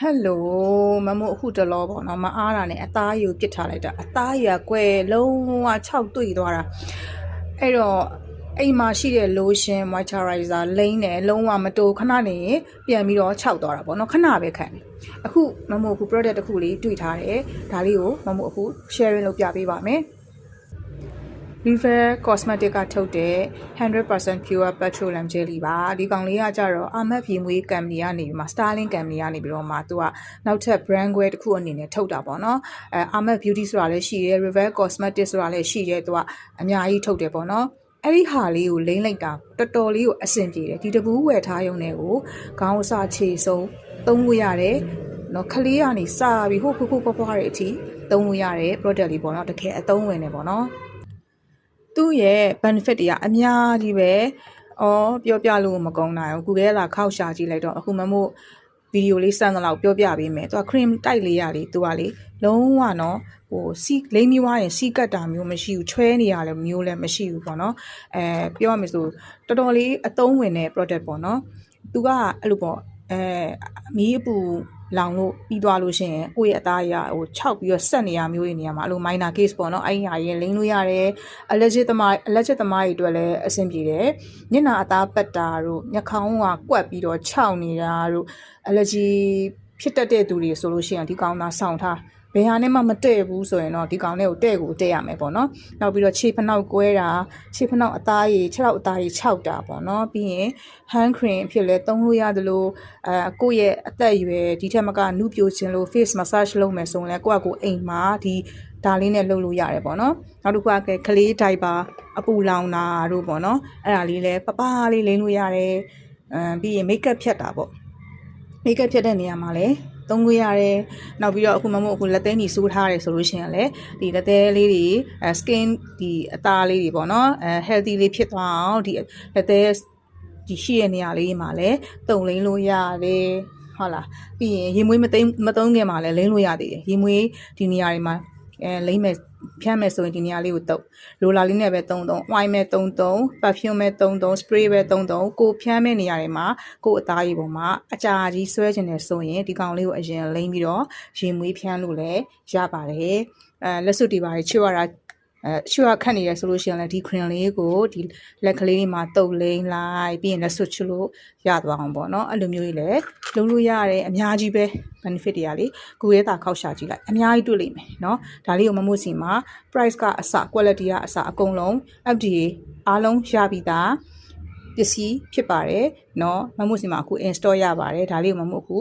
Hello မမို့အခုတလောပေါ့နော်မအားတာနဲ့အသားယူပြစ်ထားလိုက်တာအသားရကွယ်လုံးဝ6တွေ့သွားတာအဲ့တော့အိမ်မှာရှိတဲ့ lotion moisturizer လိမ့်တယ်လုံးဝမတိုးခဏနေပြန်ပြီးတော့6သွားတာပေါ့နော်ခဏပဲခံတယ်အခုမမို့အခု product တစ်ခုလေးတွေ့ထားတယ်ဒါလေးကိုမမို့အခု sharing လုပ်ပြပေးပါမယ်River Cosmetic ကထုတ်တဲ့ 100% pure petroleum jelly ပါဒီကောင်လေးကကြတော့ Ahmed ရေမွေး company ကနေပြီးမှ Starling company ကနေပြီးတော့မှသူကနောက်ထပ် brand ခွဲတစ်ခုအနေနဲ့ထုတ်တာပေါ့နော်Ahmed Beauty ဆိုတာလည်းရှိတယ် River Cosmetic ဆိုတာလည်းရှိတယ်သူကအများကြီးထုတ်တယ်ပေါ့နော်အဲ့ဒီဟာလေးကိုလိမ့်လိုက်တာတော်တော်လေးကိုအဆင်ပြေတယ်ဒီတပူးဝယ်ထားရုံနဲ့ကိုခေါင်းအစာခြေစုံသုံးလို့ရတယ်နော်ခလေးကနေစပြီးဟိုဖွားဖွားဖွားတွေအထိသုံးလို့ရတယ် product လေးပေါ့နော်တကယ်အသုံးဝင်နေပေါ့နော်သူ့ရဲ့ benefit တွေကအများကြီးပဲပြောပြလို့မကုန်နိုင်ဘူး Google လာခောက်ရှာကြည့်လိုက်တော့အခုမမို့ဗီဒီယိုလေးစမ်းတော့ပြောပြပေးမယ်သူက cream တိုက်လေးရလေသူကလေလုံးဝနော်ဟိုစီလိမ့်ပြီးွားရင်စီကတ်တာမျိုးမရှိဘူးချွဲနေရလည်းမျိုးလည်းမရှိဘူးပေါ့နော်ပြောရမယ်ဆိုတော်တော်လေးအသုံးဝင်တဲ့ product ပေါ့နော်သူကအဲ့လိုပေါ့မီးအပူလောင်လို့ပြီးသွားလို့ရှိရင်ကိုယ့်ရဲ့အသားရဟို6ပြီးတော့ဆက်နေရမျိုးတွေနေရာမှာအဲ့လို minor case ပေါ့နော်အဲ့ဒီဟာရင်လိမ့်လို့ရတယ် allergic သမားတွေအတွက်လည်းအဆင်ပြေတယ်ညနာအသားပတ်တာတို့ညခေါင်းကကွက်ပြီးတော့ခြောက်နေတာတို့ allergy ဖြစ်တတ်တဲ့သူတွေဆိုလို့ရှိရင်ဒီကောင်သာစောင့်ထားဘယ်ဟာနဲ့မှမတည့်ဘူးဆိုရင်တော့ဒီကောင်လေးကိုတဲ့ကိုတည့်ရမယ်ပေါ့နော်နောက်ပြီးတော့ခြေဖနှောက်ကွဲတာခြေဖနှောက်အသားရည်ခြေထောက်အသားရည်ခြောက်တာပေါ့နော်ပြီးရင် hand cream အဖြစ်လဲသုံးလို့ရတယ်လို့ကိုယ့်ရဲ့အသက်အရွယ်ဒီထက်မကနုပြိုခြင်းလို့ face massage လုပ်မယ်ဆိုရင်လဲကိုယ့်အကိုအိမ်မှာဒီဒါလေးနဲ့လုပ်လို့ရတယ်ပေါ့နော်နောက်တစ်ခုကကလေး diaper အပူလောင်တာတို့ပေါ့နော်အဲ့ဒါလေးလဲပပလေးလိမ့်လို့ရတယ်ပြီးရင် makeup ဖြတ်တာပေါ့ makeup ဖြတ်တဲ့နေရာမှာလဲသုံးလို့ရတယ်နောက်ပြီးတော့အခုမမို့အခုလက်သေးညီစိုးထားရတယ်ဆိုလို့ရှိရင်လည်းဒီလက်သေးလေးတွေskin ဒီအသားလေးတွေပေါ့နော်healthy လေးဖြစ်သွားအောင်ဒီလက်သေးဒီရှိတဲ့နေရာလေးမှာလည်းတုံလိမ့်လို့ရတယ်ဟုတ်လားပြီးရင်ရေမွေးမသုံးခင်မှာလည်းလိမ့်လို့ရသေးတယ်ရေမွေးဒီနေရာတွေမှာလိမ့်မယ်ဖြန်းမယ်ဆိုရင်ဒီနေရာလေးကိုတုပ်လိုလာလေးနဲ့ပဲသုံး oil မဲ့သုံး perfume မဲ့သုံး spray ပဲသုံးကိုဖြန်းမဲ့နေရာတွေမှာကိုအသားရည်ပေါ်မှာအကြာကြီးဆွဲကျင်နေဆိုရင်ဒီကောင်လေးကိုအရင်လိမ့်ပြီးတော့ရေမွေးဖြန်းလို့လည်းရပါတယ်လက်စွပ်တွေပါချွတ်ရတာချွတ်ခတ်နေရဆိုလို့ရှိရင်လည်းဒီ cream လေးကိုဒီလက်ကလေးတွေမှာတုပ်လိမ့်လိုက်ပြီးရင်လက်စွပ်ချွတ်လို့ရသွားအောင်ပေါ့နော်အဲ့လိုမျိုးကြီးလည်းလုပ်လို့ရတယ်အများကြီးပဲ benefit တွေကလေကိုရဲတာခောက်ရှာကြည့်လိုက်အများကြီးတွေ့လိမ့်မယ်เนาะဒါလေးကိုမမို့စီမှာ price ကအစ quality ကအစအကုန်လုံး FDA အားလုံးရပြီးသားပစ္စည်းဖြစ်ပါတယ်เนาะမမို့စီမှာအခု install ရပါတယ်ဒါလေးကိုမမို့အခု